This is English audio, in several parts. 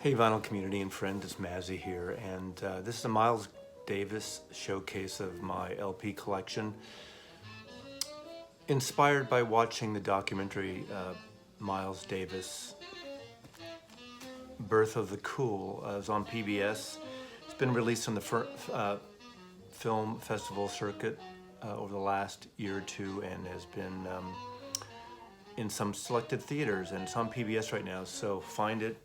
Hey vinyl community and friend, it's Mazzy here, and this is a Miles Davis showcase of my LP collection. Inspired by watching the documentary Miles Davis, Birth of the Cool. It was on PBS. It's been released on the film festival circuit over the last year or two and has been in some selected theaters, and it's on PBS right now, so find it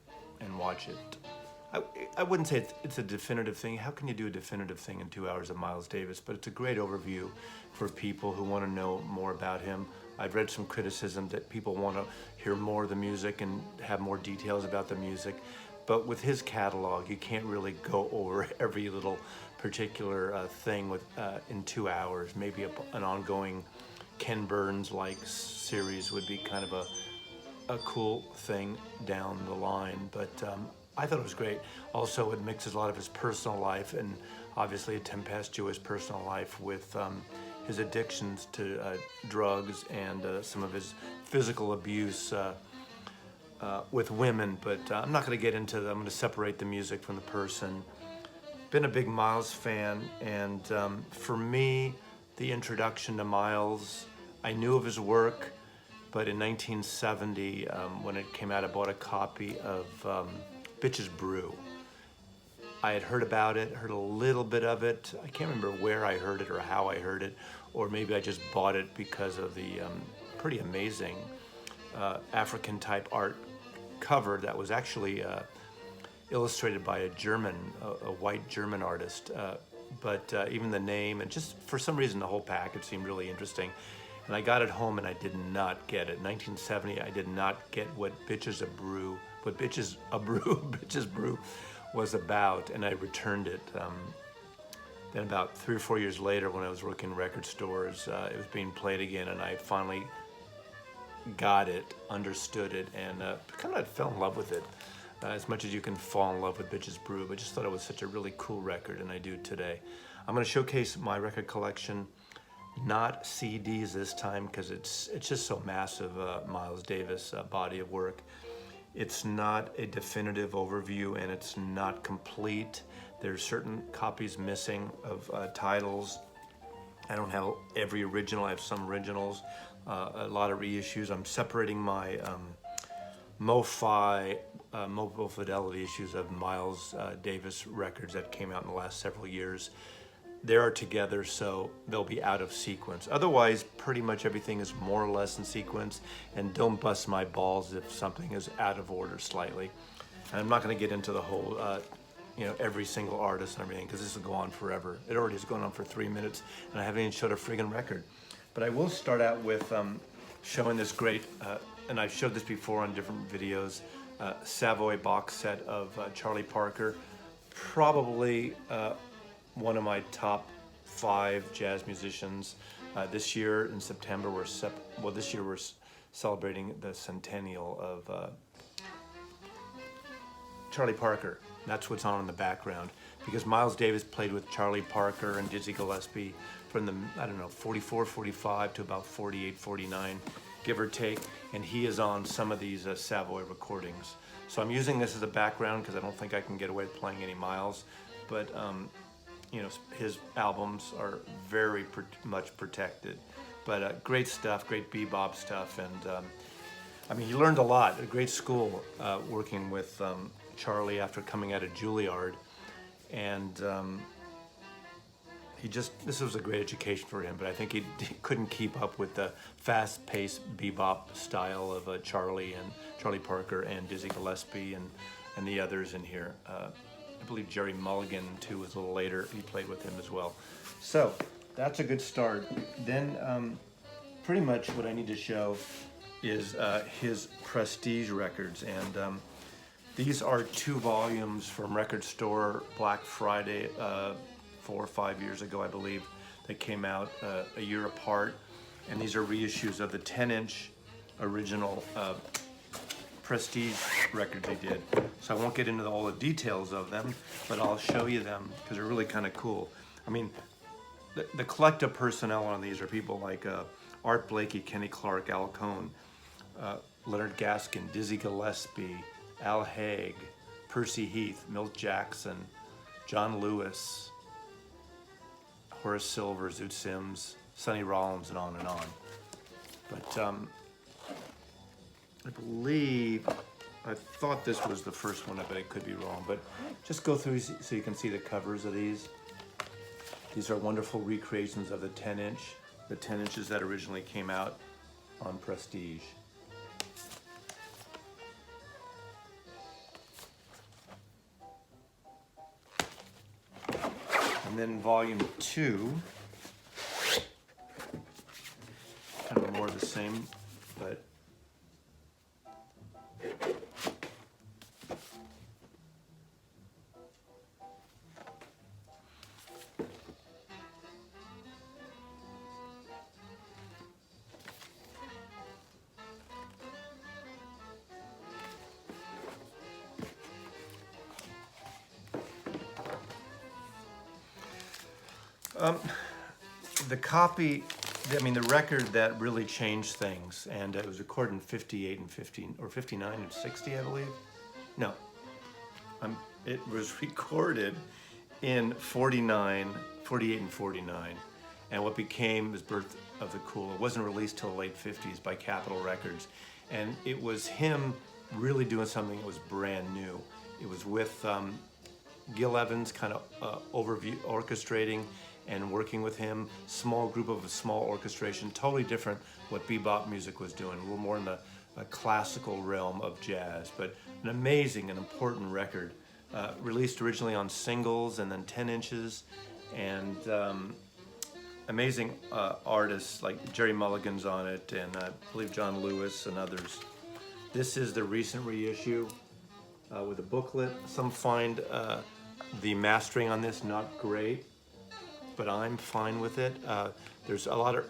and watch it. I wouldn't say it's a definitive thing. How can you do a definitive thing in 2 hours of Miles Davis? But it's a great overview for people who want to know more about him. I've read some criticism that people want to hear more of the music and have more details about the music. But with his catalog, you can't really go over every little particular thing in 2 hours. Maybe an ongoing Ken Burns-like series would be kind of a cool thing down the line, but I thought it was great. Also, it mixes a lot of his personal life and obviously a tempestuous personal life with his addictions to drugs and some of his physical abuse with women, but I'm not going to get into that. I'm going to separate the music from the person. Been a big Miles fan, and for me, the introduction to Miles, I knew of his work, but in 1970, when it came out, I bought a copy of Bitches Brew. I had heard about it, heard a little bit of it. I can't remember where I heard it or how I heard it, or maybe I just bought it because of the pretty amazing African type art cover that was actually illustrated by a white German artist. But even the name and just for some reason the whole package seemed really interesting. And I got it home and I did not get it. 1970, I did not get what Bitches Brew was about, and I returned it. Then about 3 or 4 years later, when I was working in record stores, it was being played again, and I finally got it, understood it, and kind of fell in love with it. As much as you can fall in love with Bitches Brew, but just thought it was such a really cool record, and I do today. I'm going to showcase my record collection. Not CDs this time because it's just so massive, Miles Davis body of work. It's not a definitive overview and it's not complete. There's certain copies missing of titles. I don't have every original. I have some originals, a lot of reissues. I'm separating my MoFi, mobile fidelity issues of Miles Davis records that came out in the last several years. They are together, so they'll be out of sequence. Otherwise, pretty much everything is more or less in sequence, and don't bust my balls if something is out of order slightly. And I'm not gonna get into the whole, every single artist and everything, because this will go on forever. It already has gone on for 3 minutes, and I haven't even showed a friggin' record. But I will start out with showing this great, and I've showed this before on different videos, Savoy box set of Charlie Parker. Probably one of my top 5 jazz musicians. This year in September, this year we're celebrating the centennial of Charlie Parker. That's what's on in the background, because Miles Davis played with Charlie Parker and Dizzy Gillespie from the, 44, 45 to about 48, 49, give or take, and he is on some of these Savoy recordings. So I'm using this as a background because I don't think I can get away with playing any Miles, but his albums are very much protected, but great stuff, great bebop stuff, and he learned a lot, a great school working with Charlie after coming out of Juilliard, and this was a great education for him, but I think he couldn't keep up with the fast-paced bebop style of Charlie Parker and Dizzy Gillespie and the others in here. I believe Jerry Mulligan, too, was a little later. He played with him as well. So that's a good start. Then pretty much what I need to show is his prestige records. And these are 2 volumes from Record Store Black Friday 4 or 5 years ago, I believe. They came out a year apart. And these are reissues of the 10-inch original prestige records they did. So I won't get into all the details of them, but I'll show you them because they're really kind of cool. The collective personnel on these are people like Art Blakey, Kenny Clark, Al Cohn, Leonard Gaskin, Dizzy Gillespie, Al Haig, Percy Heath, Milt Jackson, John Lewis, Horace Silver, Zoot Sims, Sonny Rollins, and on and on. But I thought this was the first one, but I could be wrong. But just go through so you can see the covers of these. These are wonderful recreations of the 10-inch, the 10 inches that originally came out on Prestige. And then volume 2, kind of more of the same, but the record that really changed things, and it was recorded in 58 and 15, or 59 and 60, I believe. No, it was recorded in 48 and 49, and what became his Birth of the Cool. It wasn't released till the late 50s by Capitol Records, and it was him really doing something that was brand new. It was with Gil Evans kind of orchestrating and working with him, small group of a small orchestration, totally different what bebop music was doing, a little more in the classical realm of jazz, but an amazing and important record, released originally on singles and then 10 inches, and amazing artists like Jerry Mulligan's on it, and I believe John Lewis and others. This is the recent reissue with a booklet. Some find the mastering on this not great, but I'm fine with it. There's a lot of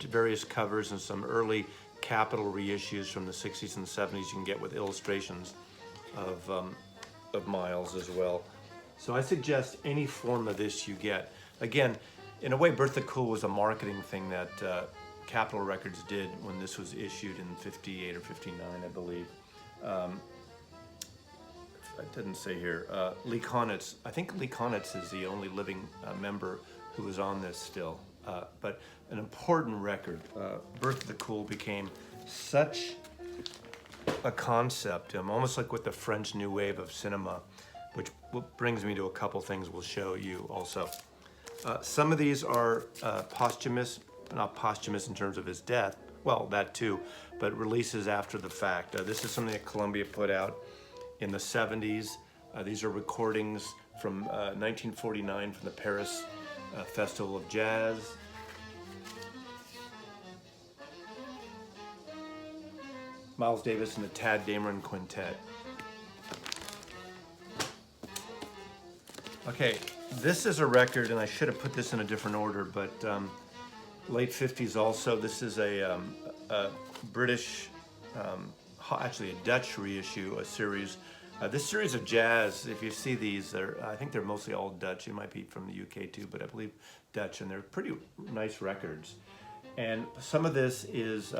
various covers and some early Capitol reissues from the 60s and 70s you can get with illustrations of Miles as well. So I suggest any form of this you get. Again, in a way, Birth of the Cool was a marketing thing that Capitol Records did when this was issued in 58 or 59, I believe. It didn't say here. Lee Konitz, I think Lee Konitz is the only living member who is on this still. But an important record. Birth of the Cool became such a concept, almost like with the French New Wave of cinema, which brings me to a couple things we'll show you also. Some of these are posthumous, not posthumous in terms of his death, well, that too, but releases after the fact. This is something that Columbia put out in the 70s. These are recordings from 1949 from the Paris Festival of Jazz. Miles Davis and the Tad Dameron Quintet. Okay, this is a record, and I should have put this in a different order, but late 50s also. This is a British, actually a Dutch reissue, a series. This series of jazz, if you see these, I think they're mostly all Dutch. It might be from the UK too, but I believe Dutch, and they're pretty nice records. And some of this is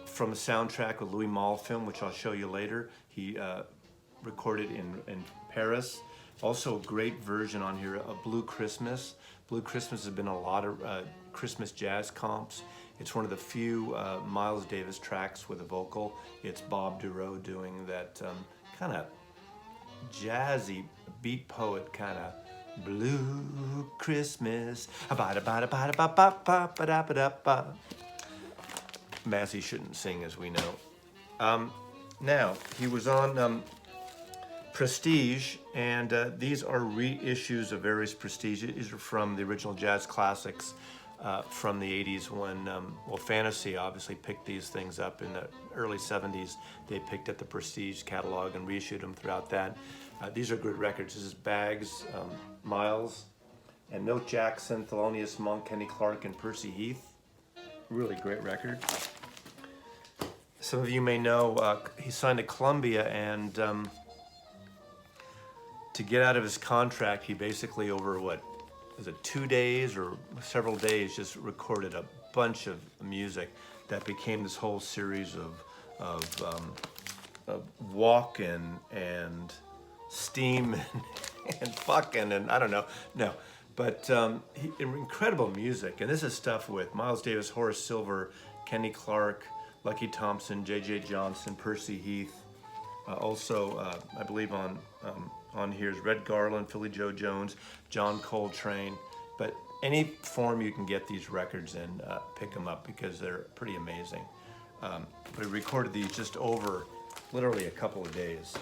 from a soundtrack of Louis Malle film, which I'll show you later. He recorded in Paris. Also a great version on here of Blue Christmas. Blue Christmas has been a lot of Christmas jazz comps. It's one of the few Miles Davis tracks with a vocal. It's Bob Duro doing that kind of jazzy beat poet kind of Blue Christmas. Massey shouldn't sing, as we know. Now, he was on Prestige, and these are reissues of various Prestige. These are from the original jazz classics from the 80s when, well, Fantasy obviously picked these things up in the early 70s. They picked up the Prestige catalog and reissued them throughout that. These are good records. This is Baggs, Miles, and Milt Jackson, Thelonious Monk, Kenny Clark, and Percy Heath. Really great record. Some of you may know he signed to Columbia, and to get out of his contract, he basically over what, was it 2 days or several days, just recorded a bunch of music that became this whole series of walking and steam and fucking and I don't know. No, but incredible music. And this is stuff with Miles Davis, Horace Silver, Kenny Clark, Lucky Thompson, J.J. Johnson, Percy Heath. Also, I believe on here is Red Garland, Philly Joe Jones, John Coltrane. But any form you can get these records in, pick them up because they're pretty amazing. We recorded these just over literally a couple of days.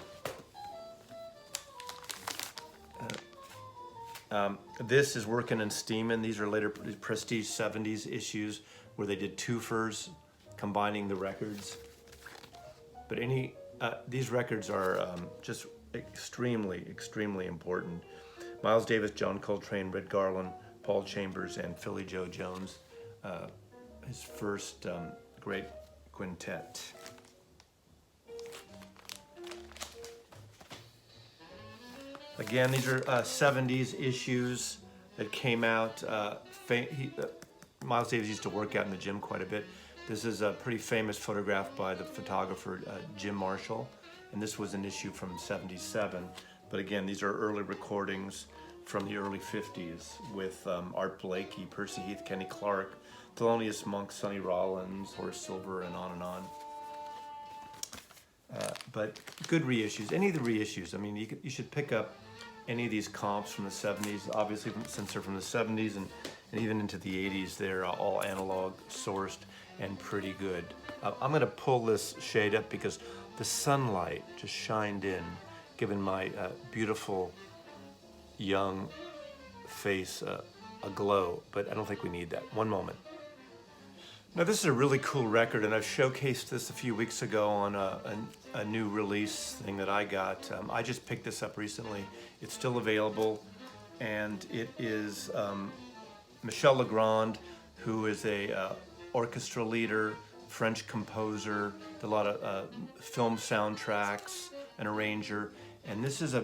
This is Working and Steamin'. These are later Prestige 70s issues where they did twofers combining the records. But these records are just extremely, extremely important. Miles Davis, John Coltrane, Red Garland, Paul Chambers, and Philly Joe Jones. His first great quintet. Again, these are 70s issues that came out. Miles Davis used to work out in the gym quite a bit. This is a pretty famous photograph by the photographer Jim Marshall, and this was an issue from '77. But again, these are early recordings from the early 50s with Art Blakey, Percy Heath, Kenny Clark, Thelonious Monk, Sonny Rollins, Horace Silver, and on and on. But good reissues. Any of the reissues, I mean, you should pick up any of these comps from the 70s. Obviously, since they're from the 70s and even into the 80s, they're all analog sourced and pretty good. I'm going to pull this shade up because the sunlight just shined in, giving my beautiful young face a glow, but I don't think we need that. One moment. Now this is a really cool record, and I've showcased this a few weeks ago on a new release thing that I got. I just picked this up recently. It's still available, and it is Michel LeGrande, who is a orchestra leader, French composer, did a lot of film soundtracks, an arranger. And this is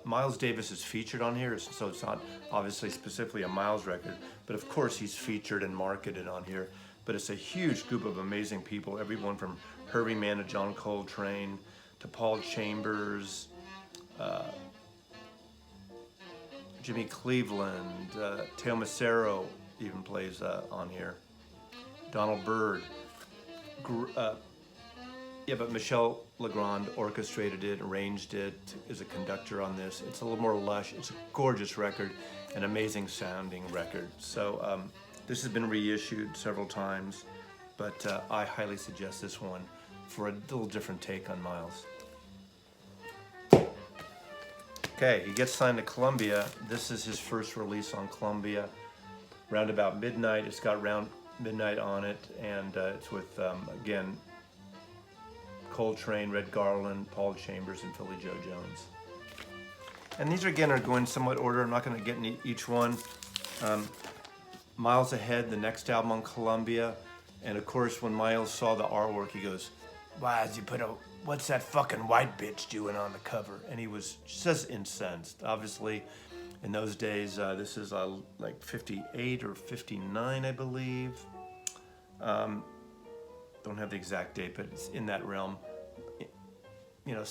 Miles Davis is featured on here, so it's not obviously specifically a Miles record, but of course he's featured and marketed on here. But it's a huge group of amazing people, everyone from Herbie Mann to John Coltrane to Paul Chambers, Jimmy Cleveland, Teo Macero even plays on here, Donald Byrd. Yeah, but Michel LeGrande orchestrated it, arranged it, is a conductor on this. It's a little more lush. It's a gorgeous record, an amazing sounding record. So this has been reissued several times, but I highly suggest this one for a little different take on Miles. Okay, he gets signed to Columbia. This is his first release on Columbia. Round About Midnight. It's got Round Midnight on it, and it's with, again, Coltrane, Red Garland, Paul Chambers, and Philly Joe Jones. And these again are going somewhat order. I'm not going to get into each one. Miles Ahead, the next album on Columbia, and of course when Miles saw the artwork, he goes, "Why did you put what's that fucking white bitch doing on the cover?" And he was just incensed. Obviously, in those days, this is like 58 or 59, I believe. Don't have the exact date, but it's in that realm. You know,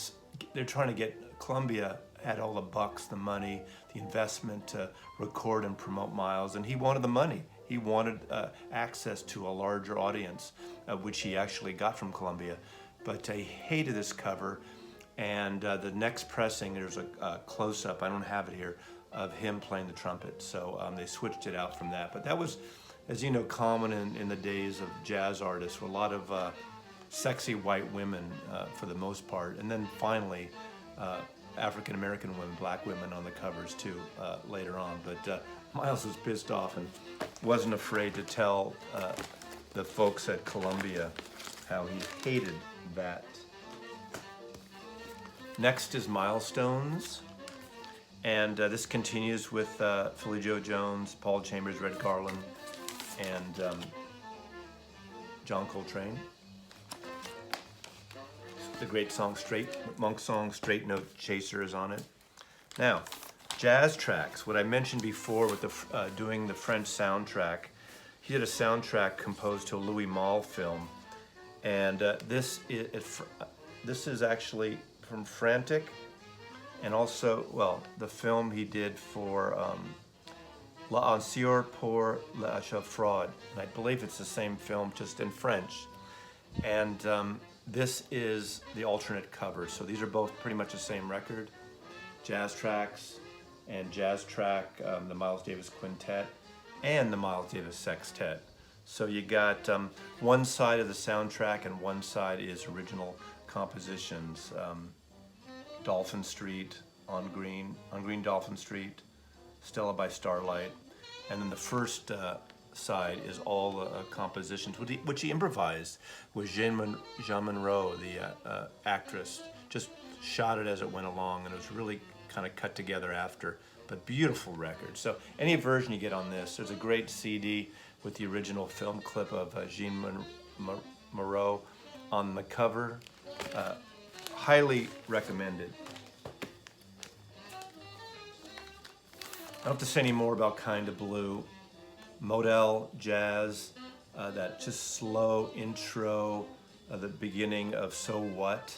they're trying to get, Columbia had all the bucks, the money, the investment to record and promote Miles, and he wanted the money. He wanted access to a larger audience, which he actually got from Columbia. But he hated this cover, and the next pressing, there's a close-up, I don't have it here, of him playing the trumpet. So they switched it out from that. But that was, as you know, common in the days of jazz artists, with a lot of sexy white women for the most part. And then finally, African-American women, black women on the covers too, later on. But Miles was pissed off and wasn't afraid to tell the folks at Columbia how he hated that. Next is Milestones. And this continues with Philly Joe Jones, Paul Chambers, Red Garland, and John Coltrane. The great song, Monk song, Straight Note Chaser is on it. Now, jazz tracks. What I mentioned before with doing the French soundtrack, he did a soundtrack composed to a Louis Malle film, and this is actually from Frantic, and also, well, the film he did for L'Ancien pour la Fraude, and I believe it's the same film, just in French. And this is the alternate cover. So these are both pretty much the same record, Jazz Tracks and Jazz Track, the Miles Davis Quintet, and the Miles Davis Sextet. So you got one side of the soundtrack and one side is original compositions. Dolphin Street, on Green Dolphin Street, Stella by Starlight, and then the first side is all compositions, which he improvised with Jean Monroe, the actress. Just shot it as it went along, and it was really kind of cut together after, but beautiful record. So any version you get on this, there's a great CD with the original film clip of Jean Monroe on the cover. Highly recommended. I don't have to say any more about Kinda Blue. Model jazz, that just slow intro, the beginning of So What.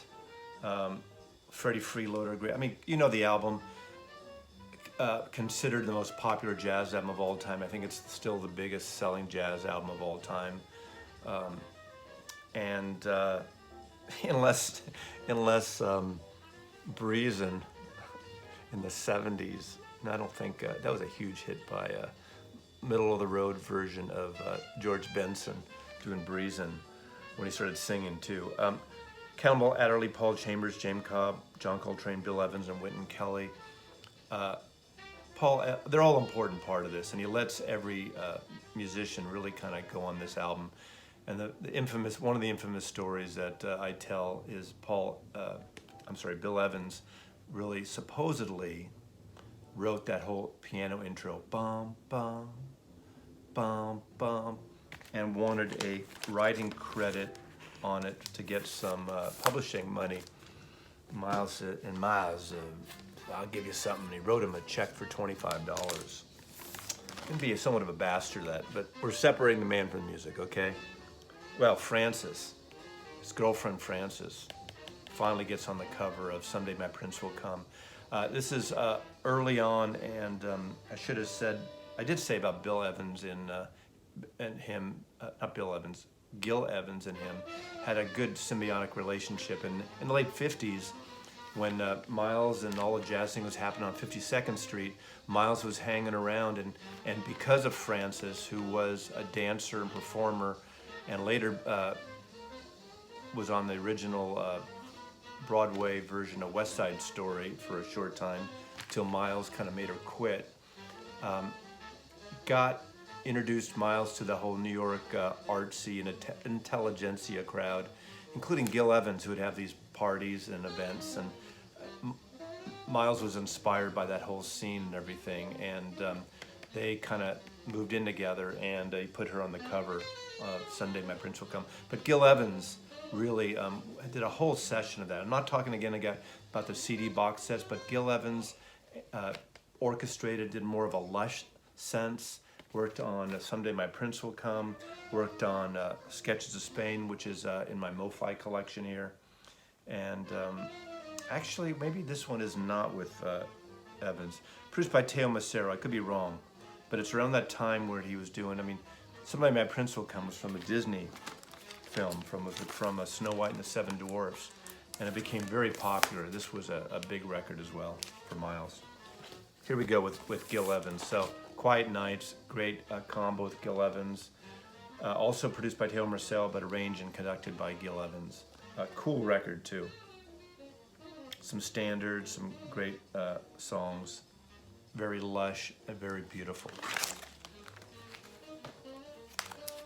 Freddie Freeloader, great. I mean, you know the album, considered the most popular jazz album of all time. I think it's still the biggest selling jazz album of all time. Unless Breezin' in the 70s, and I don't think that was a huge hit by middle of the road version of George Benson doing Breezin' when he started singing too. Campbell Adderley, Paul Chambers, James Cobb, John Coltrane, Bill Evans, and Wynton Kelly. They're all an important part of this, and he lets every musician really kind of go on this album. And one of the infamous stories that I tell is Bill Evans really supposedly wrote that whole piano intro, bum, bum, bum, bum, and wanted a writing credit on it to get some publishing money. Miles said, I'll give you something. And he wrote him a check for $25. Can be somewhat of a bastard, but we're separating the man from the music, okay? Well, Frances, his girlfriend Frances, finally gets on the cover of Someday My Prince Will Come. This is early on, and I did say about Bill Evans and him, not Bill Evans, Gil Evans and him had a good symbiotic relationship. And in the late 50s, when Miles and all the jazz thing was happening on 52nd Street, Miles was hanging around, and because of Frances, who was a dancer and performer, and later was on the original Broadway version of West Side Story for a short time, till Miles kind of made her quit, introduced Miles to the whole New York artsy and intelligentsia crowd, including Gil Evans, who would have these parties and events, and Miles was inspired by that whole scene and everything, and they kind of moved in together, and he put her on the cover of Someday My Prince Will Come. But Gil Evans really did a whole session of that. I'm not talking again about the CD box sets, but Gil Evans orchestrated, did more of a lush sense, worked on Someday My Prince Will Come, worked on Sketches of Spain, which is in my MoFi collection here. And actually, maybe this one is not with Evans. Produced by Teo Macero, I could be wrong, but it's around that time where he was doing, Someday My Prince Will Come was from a Disney film, from Snow White and the Seven Dwarfs, and it became very popular. This was a big record as well for Miles. Here we go with Gil Evans. So Quiet Nights, great combo with Gil Evans. Also produced by Teo Macero, but arranged and conducted by Gil Evans. Cool record too. Some standards, some great songs, very lush and very beautiful.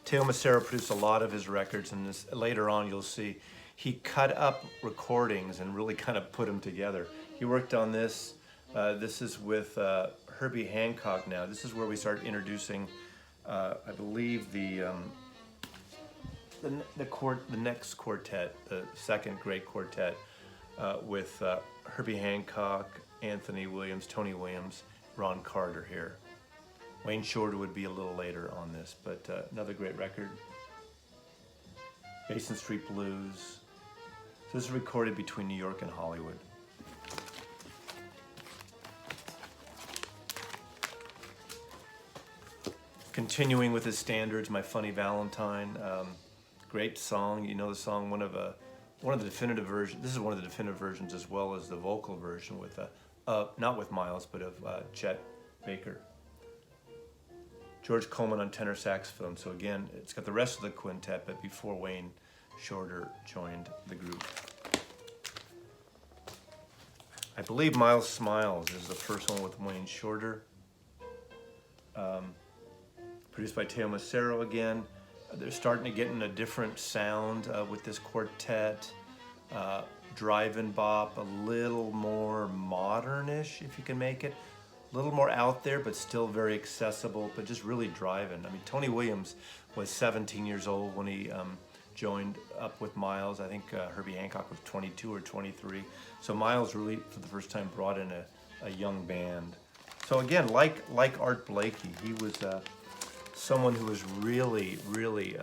Teo Macero produced a lot of his records, and later on you'll see he cut up recordings and really kind of put them together. He worked on this. This is with Herbie Hancock now. This is where we start introducing, I believe, the next quartet, the second great quartet, with Herbie Hancock, Anthony Williams, Tony Williams, Ron Carter here. Wayne Shorter would be a little later on this, but another great record. Basin Street Blues. So this is recorded between New York and Hollywood. Continuing with his standards, My Funny Valentine, great song. You know the song, one of the definitive versions. This is one of the definitive versions, as well as the vocal version with not with Miles, but of Chet Baker. George Coleman on tenor saxophone. So again, it's got the rest of the quintet, but before Wayne Shorter joined the group. I believe Miles Smiles is the first one with Wayne Shorter. Produced by Teo Macero again. They're starting to get in a different sound with this quartet. Drive-in bop, a little more modern-ish, if you can make it. A little more out there, but still very accessible, but just really driving. I mean, Tony Williams was 17 years old when he joined up with Miles. I think Herbie Hancock was 22 or 23. So Miles really, for the first time, brought in a young band. So again, like Art Blakey, he was someone who was really, really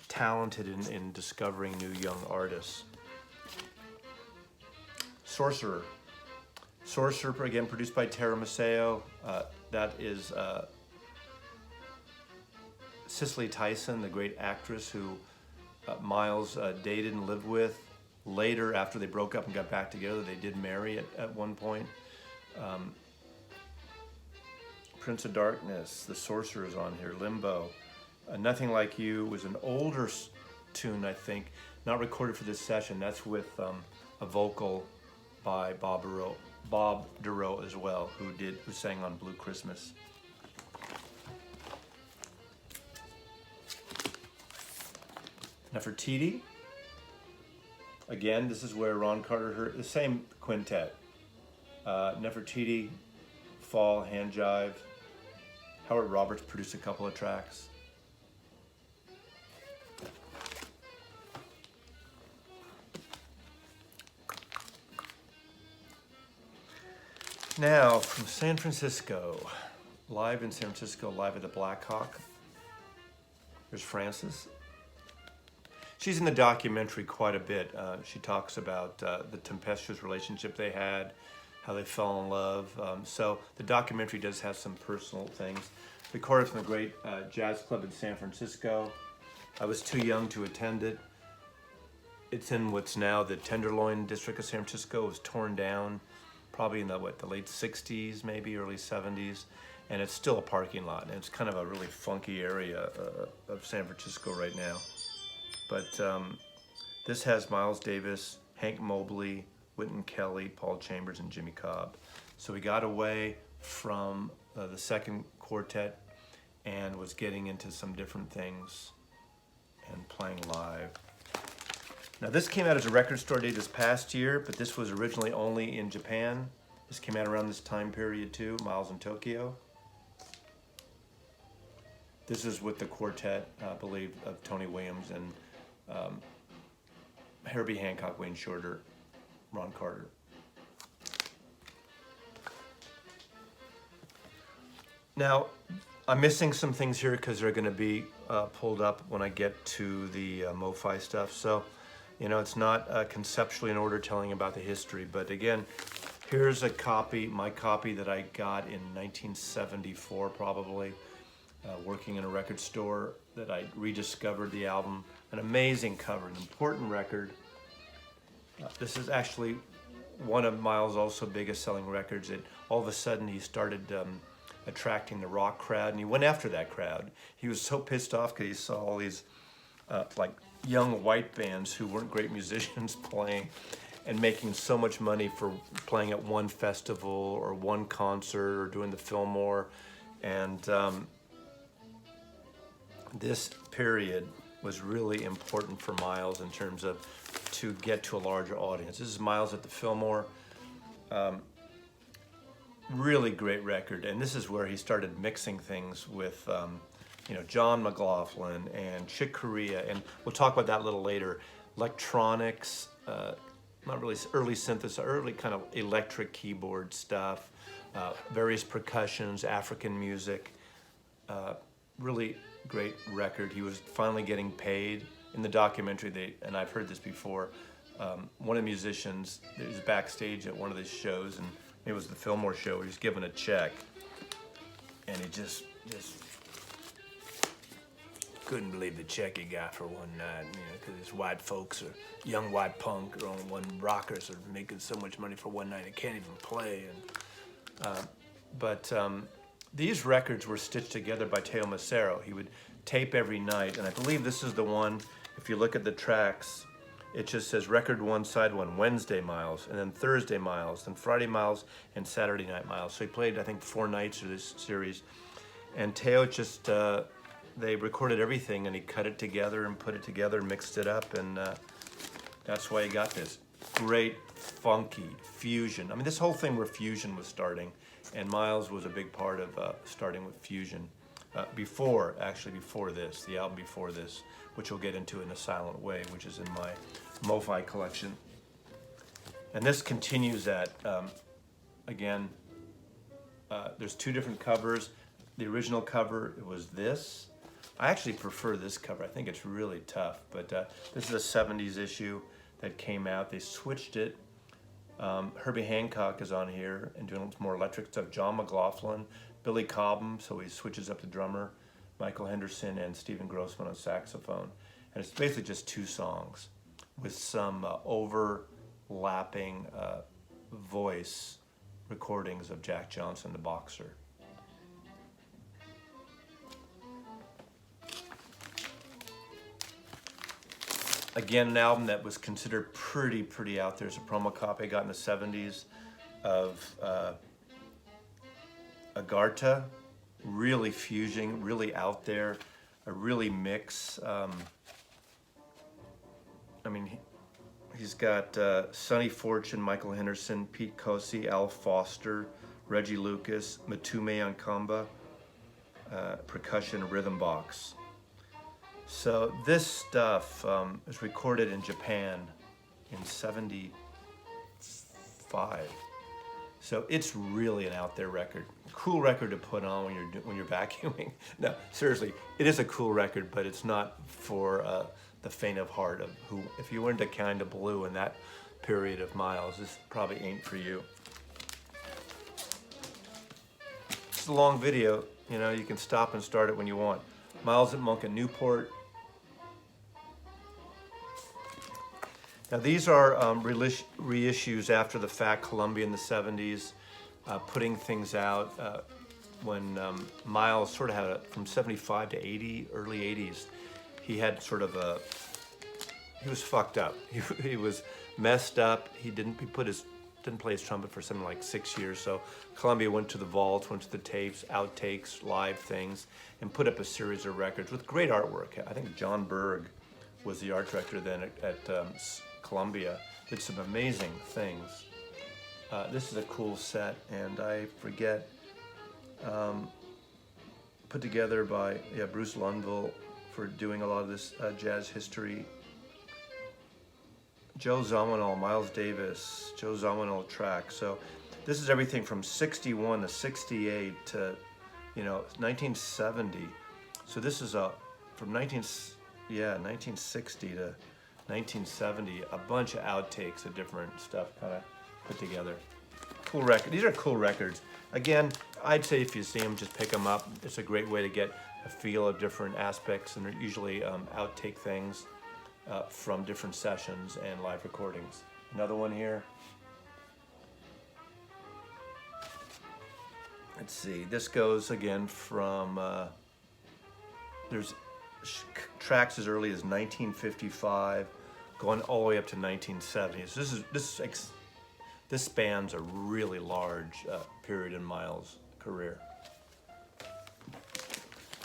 talented in discovering new young artists. Sorcerer, again, produced by Tara Maceo. That is Cicely Tyson, the great actress who Miles dated and lived with. Later, after they broke up and got back together, they did marry at one point. Prince of Darkness, The Sorcerer's on here, Limbo. Nothing Like You was an older tune, I think, not recorded for this session. That's with a vocal by Bob Duro as well, who sang on Blue Christmas. Nefertiti. Again, this is where Ron Carter heard the same quintet. Nefertiti, Fall, Hand Jive. Howard Roberts produced a couple of tracks. Now, from San Francisco, live in San Francisco, live at the Black Hawk. There's Frances. She's in the documentary quite a bit. She talks about the tempestuous relationship they had, how they fell in love. So the documentary does have some personal things. Recorded from a great jazz club in San Francisco. I was too young to attend it. It's in what's now the Tenderloin district of San Francisco. It was torn down probably in the late 60s, maybe early 70s. And it's still a parking lot. And it's kind of a really funky area of San Francisco right now. But this has Miles Davis, Hank Mobley, Wynton Kelly, Paul Chambers, and Jimmy Cobb. So we got away from the second quartet and was getting into some different things and playing live. Now this came out as a record store day this past year, but this was originally only in Japan. This came out around this time period too, Miles in Tokyo. This is with the quartet, I believe, of Tony Williams and Herbie Hancock, Wayne Shorter, Ron Carter. Now, I'm missing some things here because they're going to be pulled up when I get to the MoFi stuff. So, you know, it's not conceptually in order telling about the history. But again, here's a copy, my copy that I got in 1974 probably, working in a record store that I rediscovered the album. An amazing cover, an important record. This is actually one of Miles' also biggest selling records. All of a sudden he started attracting the rock crowd, and he went after that crowd. He was so pissed off because he saw all these like young white bands who weren't great musicians playing and making so much money for playing at one festival or one concert or doing the Fillmore. And this period was really important for Miles in terms of to get to a larger audience. This is Miles at the Fillmore. Really great record, and this is where he started mixing things with you know, John McLaughlin and Chick Corea, and we'll talk about that a little later. Electronics, not really early synthesis, early kind of electric keyboard stuff, various percussions, African music. Really great record. He was finally getting paid in the documentary, and I've heard this before, one of the musicians was backstage at one of these shows, and it was the Fillmore show. He was given a check, and he just couldn't believe the check he got for one night, because these white folks or young white punk or one rockers are making so much money for one night they can't even play. But these records were stitched together by Teo Macero. He would tape every night, and I believe this is the one. If you look at the tracks, it just says record 1, side 1, Wednesday Miles, and then Thursday Miles, then Friday Miles, and Saturday Night Miles. So he played, I think, 4 nights of this series. And Teo just, they recorded everything, and he cut it together and put it together, mixed it up, and that's why he got this great, funky fusion. I mean, this whole thing where fusion was starting, and Miles was a big part of starting with fusion. Before this, the album before this, which we'll get into in A Silent Way, which is in my MoFi collection. And this continues that, again, there's 2 different covers. The original cover, it was this. I actually prefer this cover. I think it's really tough, but this is a 70s issue that came out. They switched it. Herbie Hancock is on here and doing more electric stuff. John McLaughlin, Billy Cobham, so he switches up the drummer, Michael Henderson, and Stephen Grossman on saxophone. And it's basically just 2 songs with some overlapping voice recordings of Jack Johnson, the boxer. Again, an album that was considered pretty out there. There's a promo copy I got in the 70s of Agartha, really fusing, really out there, a really mix. I mean, he's got Sonny Fortune, Michael Henderson, Pete Cosi, Al Foster, Reggie Lucas, Matume Ankamba, percussion, rhythm box. So this stuff was recorded in Japan in '75. So it's really an out there record. Cool record to put on when you're vacuuming. No, seriously, it is a cool record, but it's not for the faint of heart. If you were into Kind of Blue in that period of Miles, this probably ain't for you. It's a long video. You can stop and start it when you want. Miles at Monk in Newport. Now these are reissues after the fact, Columbia in the 70s, putting things out when Miles sort of had from 75 to 80, early 80s, he had sort of he was fucked up. He was messed up. He didn't play his trumpet for something like 6 years. So Columbia went to the vaults, went to the tapes, outtakes, live things, and put up a series of records with great artwork. I think John Berg was the art director then at Columbia. Did some amazing things. This is a cool set, and I forget, put together by Bruce Lundvall for doing a lot of this jazz history. Joe Zawinul, Miles Davis, Joe Zawinul track. So this is everything from 61 to 68 to 1970. So this is from 1960 to 1970, a bunch of outtakes of different stuff kind of put together. Cool record. These are cool records. Again, I'd say if you see them, just pick them up. It's a great way to get a feel of different aspects, and they're usually outtake things from different sessions and live recordings. Another one here. Let's see. This goes again from there's tracks as early as 1955, going all the way up to 1970. So this spans a really large period in Miles' career.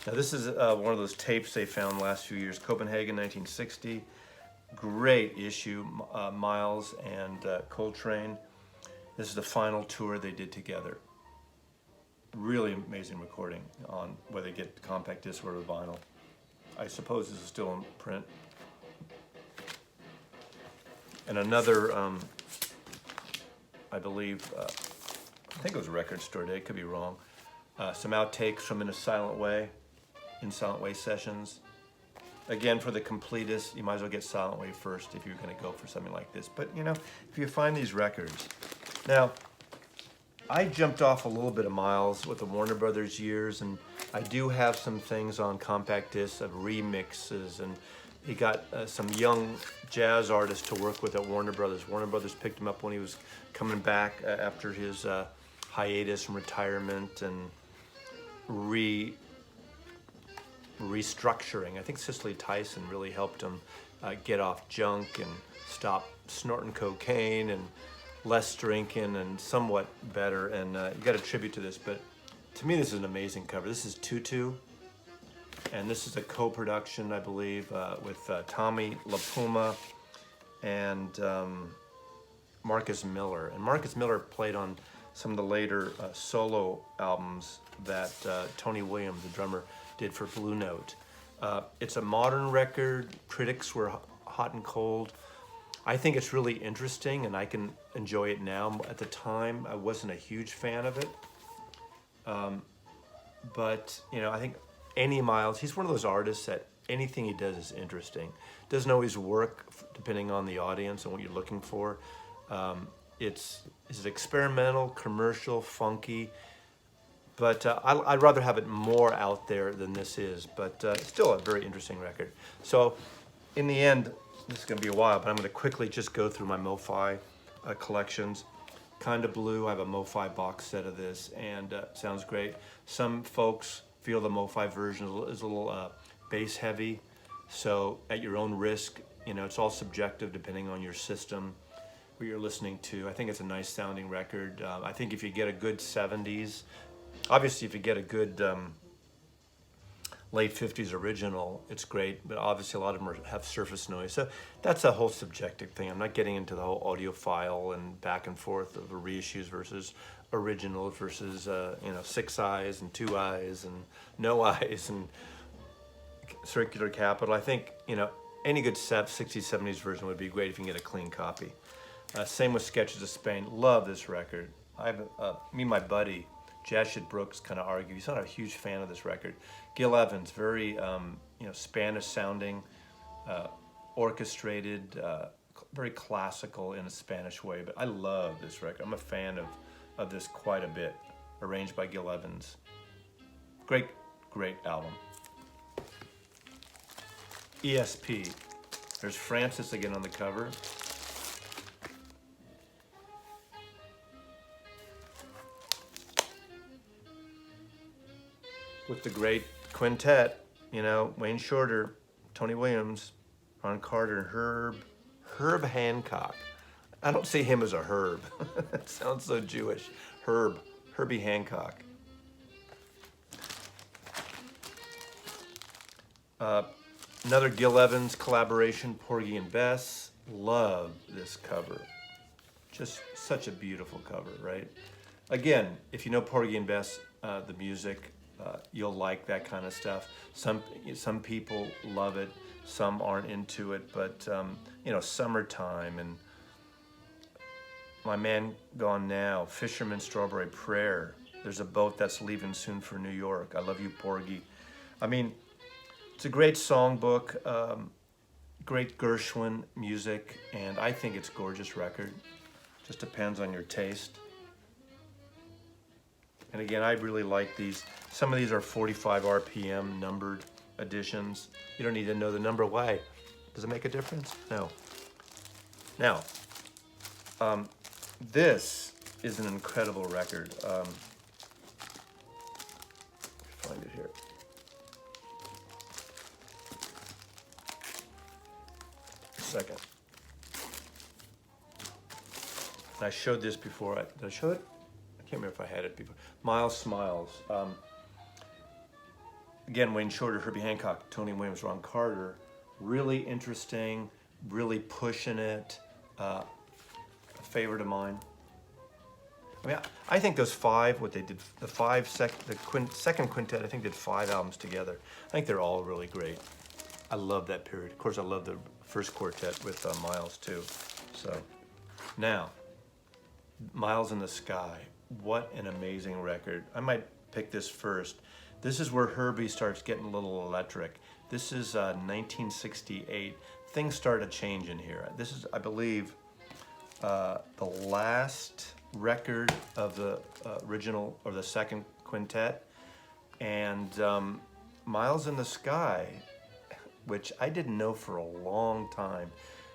Now this is one of those tapes they found last few years, Copenhagen 1960. Great issue, Miles and Coltrane. This is the final tour they did together. Really amazing recording on whether you get compact disc or vinyl. I suppose this is still in print. And another, I believe, I think it was a record store day, could be wrong. Some outtakes from In a Silent Way sessions. Again, for the completist, you might as well get Silent Wave first if you're going to go for something like this. But you know, if you find these records, now I jumped off a little bit of Miles with the Warner Brothers years, and I do have some things on compact discs of remixes, and he got some young jazz artists to work with at Warner Brothers. Warner Brothers picked him up when he was coming back after his hiatus and retirement and restructuring. I think Cicely Tyson really helped him get off junk and stop snorting cocaine and less drinking and somewhat better. And you got a tribute to this, but to me this is an amazing cover. This is Tutu, and this is a co-production, I believe, with Tommy LaPuma and Marcus Miller. And Marcus Miller played on some of the later solo albums that Tony Williams, the drummer, did for Blue Note. It's a modern record. Critics were hot and cold. I think it's really interesting, and I can enjoy it now. At the time, I wasn't a huge fan of it. But, you know, I think any Miles, he's one of those artists that anything he does is interesting. Doesn't always work depending on the audience and what you're looking for. It's experimental, commercial, funky, but I'd rather have it more out there than this is, but still a very interesting record. So in the end, this is going to be a while, but I'm going to quickly just go through my MoFi collections. Kinda Blue, I have a MoFi box set of this, and sounds great. Some folks feel the MoFi version is a little bass heavy, so at your own risk, you know, it's all subjective depending on your system, what you're listening to. I think it's a nice sounding record. I think if you get a good 70s, obviously if you get a good late 50s original, it's great, but obviously a lot of them have surface noise. So that's a whole subjective thing. I'm not getting into the whole audiophile and back and forth of reissues versus original versus, you know, 6 eyes and 2 eyes and no eyes and circular capital. I think, you know, any good 60s, 70s version would be great if you can get a clean copy. Same with Sketches of Spain. Love this record. Me and my buddy, Jashid Brooks, kind of argue. He's not a huge fan of this record. Gil Evans, very you know, Spanish sounding, orchestrated, very classical in a Spanish way. But I love this record. I'm a fan of this quite a bit. Arranged by Gil Evans. Great, great album. ESP. There's Francis again on the cover. With the great Quintet, you know, Wayne Shorter, Tony Williams, Ron Carter, and Herb Hancock. I don't see him as a Herb. It sounds so Jewish. Herbie Hancock. Another Gil Evans collaboration, Porgy and Bess. Love this cover. Just such a beautiful cover, right? Again, if you know Porgy and Bess, the music, you'll like that kind of stuff. Some people love it, some aren't into it, but you know, Summertime and My Man Gone Now, Fisherman's Strawberry Prayer, There's a Boat That's Leaving Soon for New York, I Love You Porgy. I mean, it's a great songbook, great Gershwin music, and I think it's a gorgeous record. Just depends on your taste. And again, I really like these. Some of these are 45 RPM numbered editions. You don't need to know the number. Why? Does it make a difference? No. Now, this is an incredible record. Find it here. Second. I showed this before. Did I show it? I can't remember if I had it before. Miles Smiles. Again, Wayne Shorter, Herbie Hancock, Tony Williams, Ron Carter. Really interesting, really pushing it. A favorite of mine. I mean, I think those five, what they did, second quintet, I think did 5 albums together. I think they're all really great. I love that period. Of course, I love the first quartet with Miles too. So now, Miles in the Sky. What an amazing record. I might pick this first. This is where Herbie starts getting a little electric. This is 1968. Things started changing here. This is, I believe, the last record of the original or the second quintet, and Miles in the Sky, which I didn't know for a long time.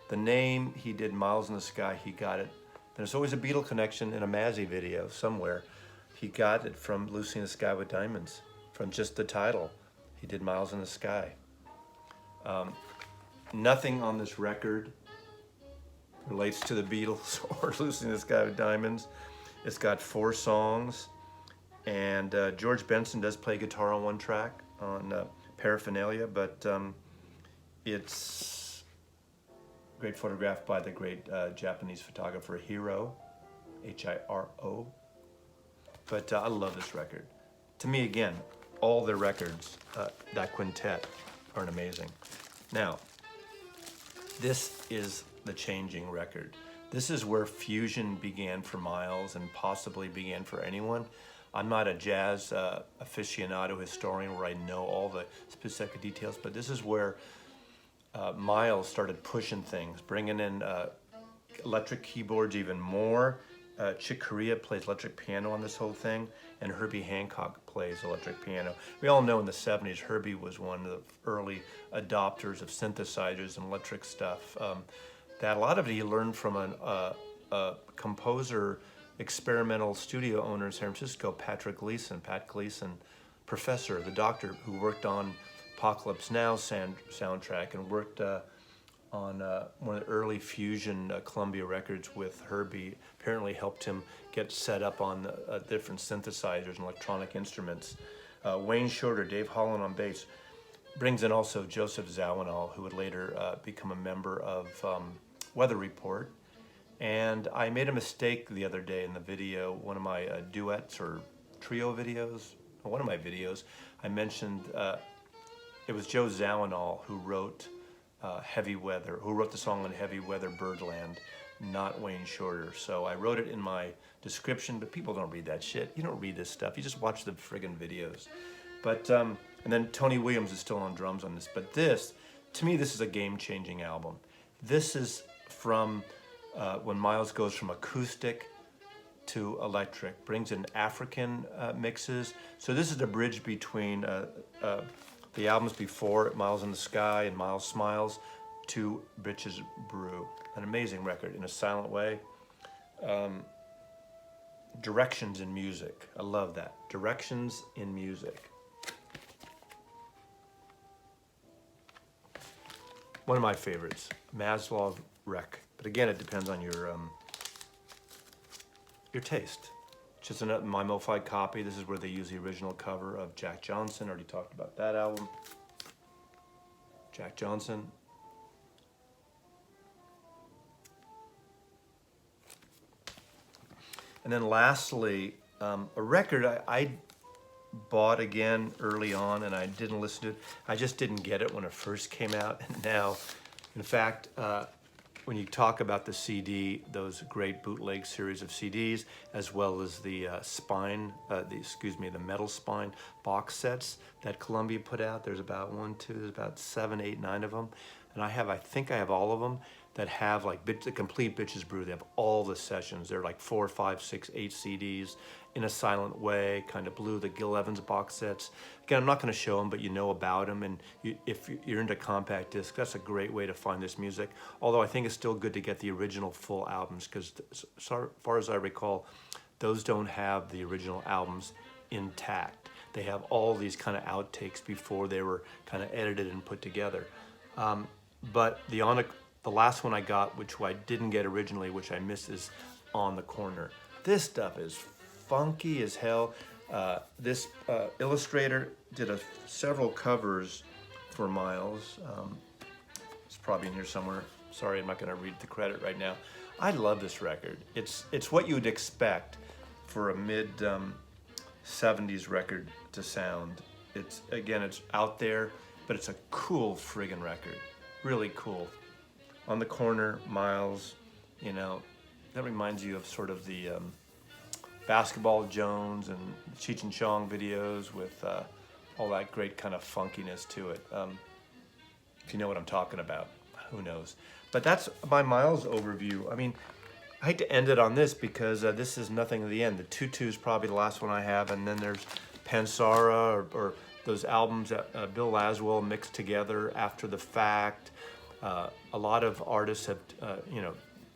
The name, he did Miles in the Sky, he got it. There's always a Beatle connection in a Mazzy video somewhere. He got it from Lucy in the Sky with Diamonds, from just the title. He did Miles in the Sky. Nothing on this record relates to the Beatles or Lucy in the Sky with Diamonds. It's got 4 songs, and George Benson does play guitar on one track on Paraphernalia, but it's great photograph by the great Japanese photographer Hiro, H-I-R-O. But I love this record. To me, again, all their records, that quintet, are amazing. Now, this is the changing record. This is where fusion began for Miles and possibly began for anyone. I'm not a jazz aficionado historian where I know all the specific details, but this is where Miles started pushing things, bringing in electric keyboards even more. Chick Corea plays electric piano on this whole thing, and Herbie Hancock plays electric piano. We all know in the 70s, Herbie was one of the early adopters of synthesizers and electric stuff. That a lot of it he learned from a composer, experimental studio owner in San Francisco, Pat Gleason, professor, the doctor who worked on Apocalypse Now soundtrack and worked on one of the early fusion Columbia records with Herbie. Apparently helped him get set up on different synthesizers and electronic instruments. Wayne Shorter, Dave Holland on bass. Brings in also Joseph Zawinul, who would later become a member of Weather Report. And I made a mistake the other day in the video, one of my duets or trio videos, one of my videos, I mentioned it was Joe Zawinul who wrote Heavy Weather, who wrote the song on Heavy Weather Birdland, not Wayne Shorter. So I wrote it in my description, but people don't read that shit. You don't read this stuff, you just watch the friggin' videos. But, and then Tony Williams is still on drums on this, but this, to me, this is a game-changing album. This is from when Miles goes from acoustic to electric, brings in African mixes. So this is the bridge between the albums before Miles in the Sky and Miles Smiles to Bitches Brew. An amazing record in a silent way. Directions in music. I love that. Directions in music. One of my favorites, Maslov Rec. But again, it depends on your taste. Just my MoFi copy. This is where they use the original cover of Jack Johnson. Already talked about that album. Jack Johnson. And then lastly, a record I bought again early on and I didn't listen to it. I just didn't get it when it first came out. And now, in fact, when you talk about the CD, those great bootleg series of CDs, as well as the the Metal Spine box sets that Columbia put out, there's about 7, 8, 9 of them. And I think I have all of them that have like the complete Bitches Brew. They have all the sessions. They're like 4, 5, 6, 8 CDs in a silent way, kind of blue, the Gil Evans box sets. Again, I'm not going to show them, but you know about them. And if you're into compact disc, that's a great way to find this music. Although I think it's still good to get the original full albums because as far as I recall, those don't have the original albums intact. They have all these kind of outtakes before they were kind of edited and put together. But the last one I got, which I didn't get originally, which I missed, is On the Corner. This stuff is funky as hell. This illustrator did several covers for Miles. It's probably in here somewhere. Sorry, I'm not going to read the credit right now. I love this record. It's what you would expect for a mid 70s record to sound. It's out there, but it's a cool friggin' record. Really cool. On the Corner, Miles, that reminds you of sort of the Basketball Jones and Cheech and Chong videos with all that great kind of funkiness to it. If you know what I'm talking about, who knows? But that's my Miles overview. I mean, I hate to end it on this because this is nothing at the end. The Tutu is probably the last one I have, and then there's Pansara or those albums that Bill Laswell mixed together after the fact. A lot of artists have,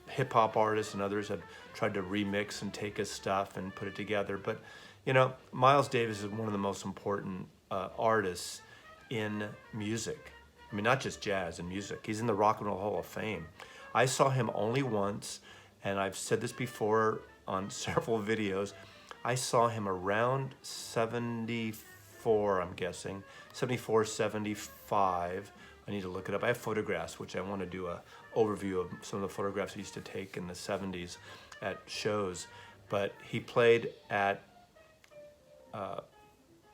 hip hop artists and others have tried to remix and take his stuff and put it together. But, Miles Davis is one of the most important artists in music. I mean, not just jazz and music. He's in the Rock and Roll Hall of Fame. I saw him only once, and I've said this before on several videos. I saw him around 74, I'm guessing, 74, 75. I need to look it up. I have photographs, which I want to do a overview of some of the photographs he used to take in the 70s at shows. But he played at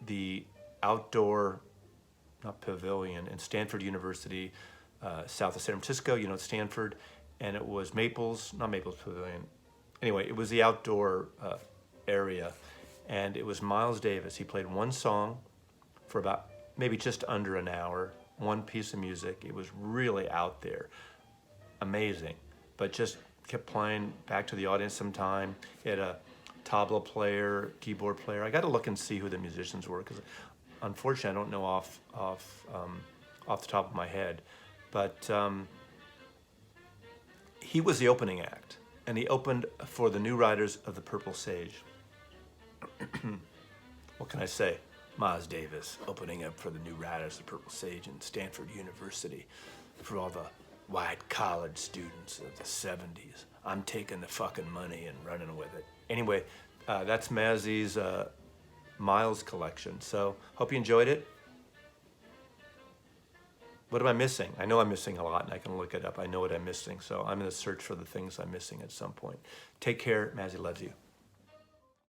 the outdoor, not pavilion, in Stanford University, south of San Francisco, Stanford, and it was not Maples Pavilion. Anyway, it was the outdoor area, and it was Miles Davis. He played one song for about maybe just under an hour, one piece of music. It was really out there, amazing, but just kept playing back to the audience sometime. He had a tabla player, keyboard player. I got to look and see who the musicians were because unfortunately I don't know off the top of my head, but he was the opening act, and he opened for the New Riders of the Purple Sage. What can I say? Miles Davis opening up for the New Riders of the Purple Sage in Stanford University for all the white college students of the 70s. I'm taking the fucking money and running with it. Anyway, that's Mazzy's Miles collection. So hope you enjoyed it. What am I missing? I know I'm missing a lot, and I can look it up. I know what I'm missing, so I'm going to search for the things I'm missing at some point. Take care. Mazzy loves you.